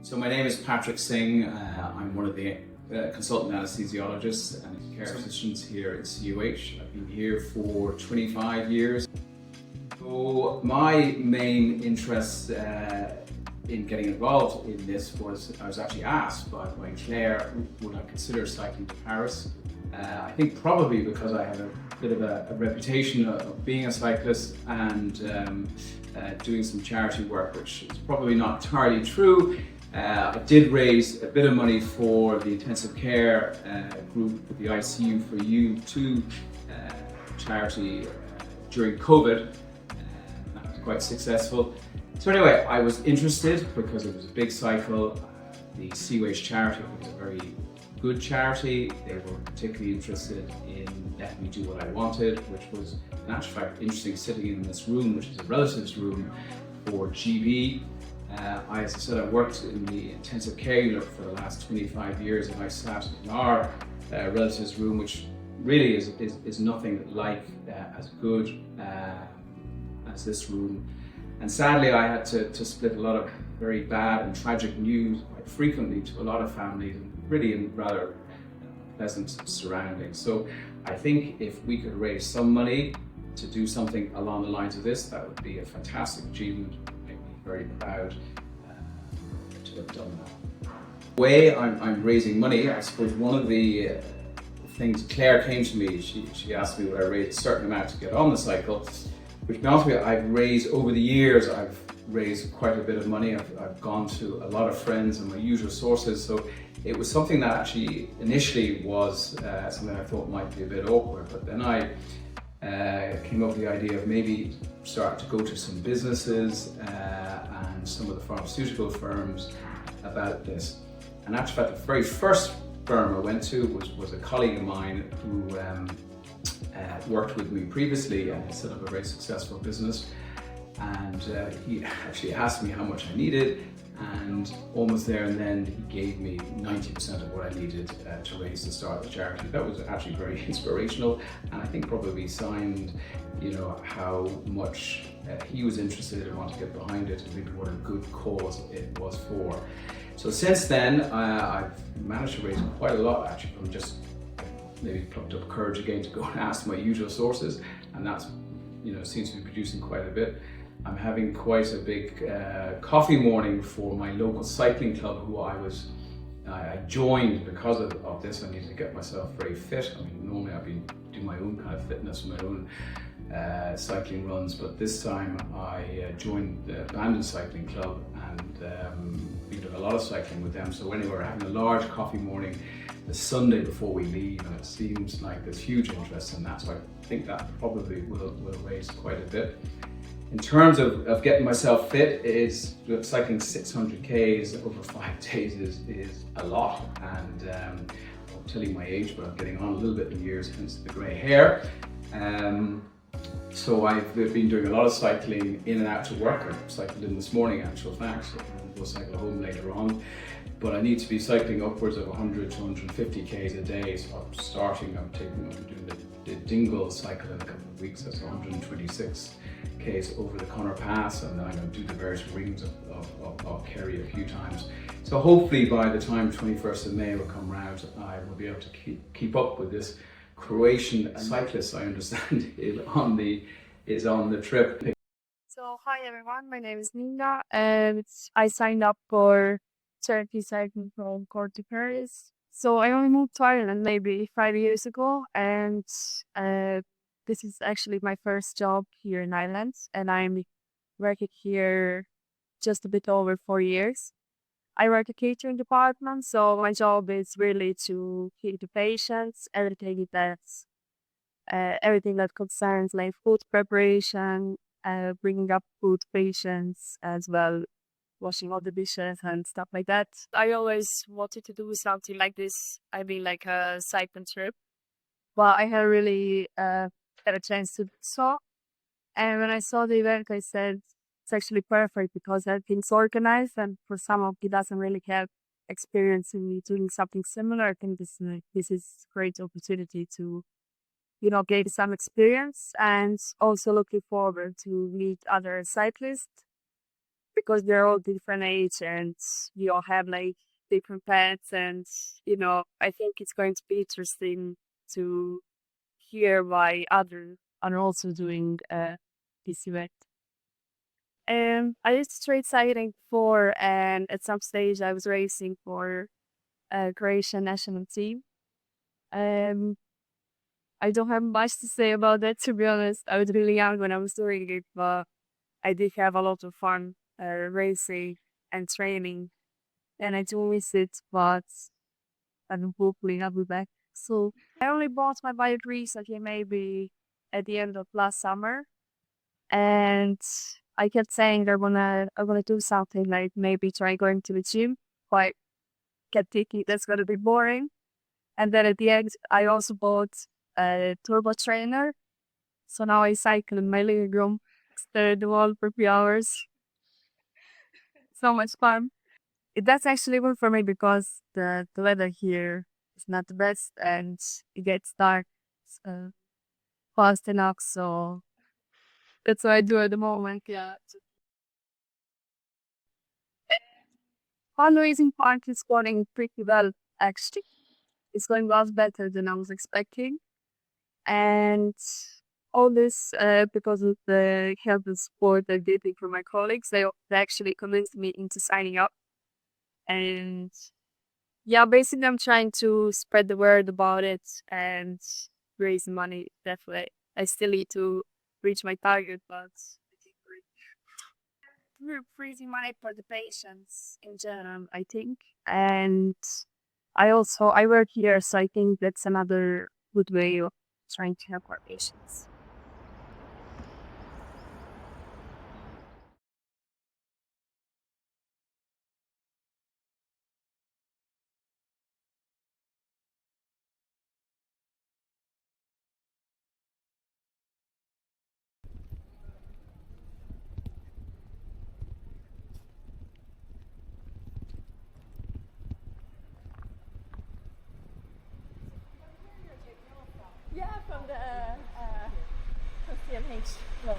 So my name is Patrick Singh. I'm one of the consultant anesthesiologists and care physicians here at CUH. I've been here for 25 years. So my main interest in getting involved in this was I was actually asked by Claire, would I consider cycling to Paris? I think probably because I have a bit of a reputation of being a cyclist and doing some charity work, which is probably not entirely true. I did raise a bit of money for the intensive care group with the ICU for U2 charity during COVID. That was quite successful. So anyway, I was interested because it was a big cycle. The CUH Charity was a very good charity. They were particularly interested in letting me do what I wanted, which was, in actual fact, interesting sitting in this room, which is a relatives room for GB. As I said, I worked in the intensive care unit for the last 25 years, and I sat in our relatives room, which really is nothing like as good as this room. And sadly, I had to split a lot of very bad and tragic news quite frequently to a lot of families, and really in rather pleasant surroundings. So I think if we could raise some money to do something along the lines of this, that would be a fantastic achievement. Make me very proud to have done that. The way I'm raising money, I suppose one of the things, Claire came to me, she asked me would I raise a certain amount to get on the cycle, which to be honest with you, I've raised over the years. I've raised quite a bit of money. I've gone to a lot of friends and my usual sources. So it was something that actually initially was something I thought might be a bit awkward, but then I came up with the idea of maybe start to go to some businesses and some of the pharmaceutical firms about this. And actually, the very first firm I went to was a colleague of mine who worked with me previously and set up a very successful business. And he actually asked me how much I needed, and almost there and then he gave me 90% of what I needed to raise to start the charity. That was actually very inspirational, and I think probably signed, how much he was interested and wanted to get behind it, and maybe what a good cause it was for. So since then, I've managed to raise quite a lot actually from just maybe plucked up courage again to go and ask my usual sources, and that's seems to be producing quite a bit. I'm having quite a big coffee morning for my local cycling club, who I joined because of this. I needed to get myself very fit. I mean, normally I've been doing my own kind of fitness, my own cycling runs, but this time I joined the Abandoned Cycling Club and been doing a lot of cycling with them. So anyway, we're having a large coffee morning the Sunday before we leave, and it seems like there's huge interest in that. So I think that probably will raise quite a bit. In terms of getting myself fit, cycling 600 Ks over 5 days is a lot, and I'm telling my age, but I'm getting on a little bit in years, hence the grey hair. So I've been doing a lot of cycling in and out to work. I cycled in this morning, actual fact, and we'll cycle home later on. But I need to be cycling upwards of 100 to 150 Ks a day. So I'm doing the Dingle cycle in a couple of weeks. That's 126 Ks over the Connor Pass, and then I'm going to do the various rings of Kerry a few times. So hopefully by the time 21st of May will come round, I will be able to keep up with this Croatian cyclist, I understand, is on the trip. So hi everyone, my name is Nina, and I signed up for charity cycling from Cork to Paris. So I only moved to Ireland maybe 5 years ago, and this is actually my first job here in Ireland, and I'm working here just a bit over 4 years. I work at catering department, so my job is really to keep the patients, everything that concerns like food preparation, bringing up food to patients as well, washing all the dishes and stuff like that. I always wanted to do something like this. I mean, like a cycling trip, but I had really had a chance to do so. And when I saw the event, I said it's actually perfect because everything's organized, and for someone who doesn't really have experience in doing something similar, I think this is a great opportunity to gain some experience, and also looking forward to meet other cyclists because they're all different age and we all have like different pets, and I think it's going to be interesting to hear why others are also doing this event. I used street cycling before, and at some stage I was racing for Croatian national team. Um, I don't have much to say about that, to be honest. I was really young when I was doing it, but I did have a lot of fun racing and training, and I do miss it, but hopefully I'll be back. So I only bought my bike recently, maybe at the end of last summer, and I kept saying I wanna do something like maybe try going to the gym, but kept thinking that's gonna be boring. And then at the end, I also bought a turbo trainer. So now I cycle in my living room, stare at the wall for 3 hours. So much fun. That's actually good for me because the weather here is not the best and it gets dark uh, fast enough. So that's what I do at the moment. Yeah. Fundraising part is going pretty well, actually. It's going a lot better than I was expecting. And all this because of the help and support I'm getting from my colleagues. They actually convinced me into signing up. And yeah, basically I'm trying to spread the word about it and raise money, definitely. I still need to reach my target, but I think we're raising money for the patients in general, I think. And I work here, so I think that's another good way of trying to help our patients. Yeah, from the CMH. Are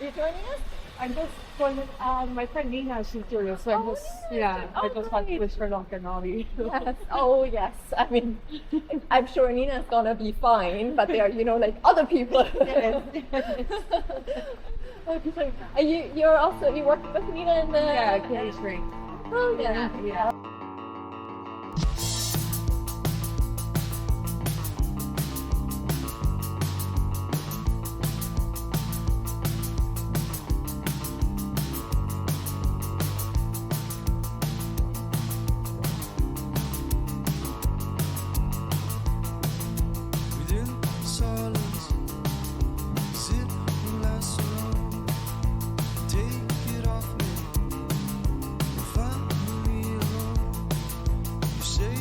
you joining us? I'm just going with my friend Nina, she's curious, so I just want to wish her luck and all you. Yes. Oh, yes. I mean, I'm sure Nina's gonna be fine, but there are, like other people. Yes. Okay. Are you work with Nina in the Catering. Oh yeah. Yeah. Within silence, sit and last so long. Take it off me, find me alone. You say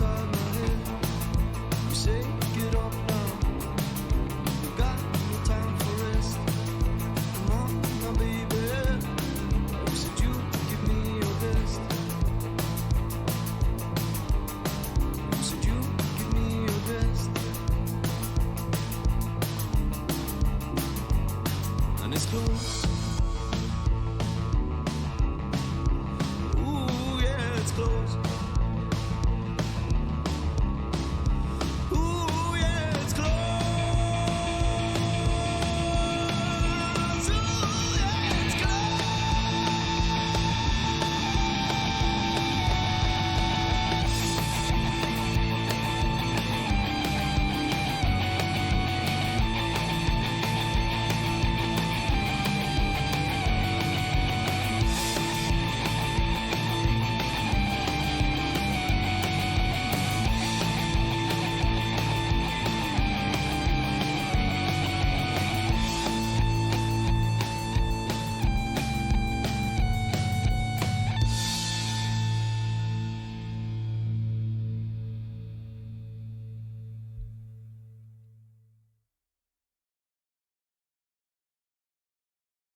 silence.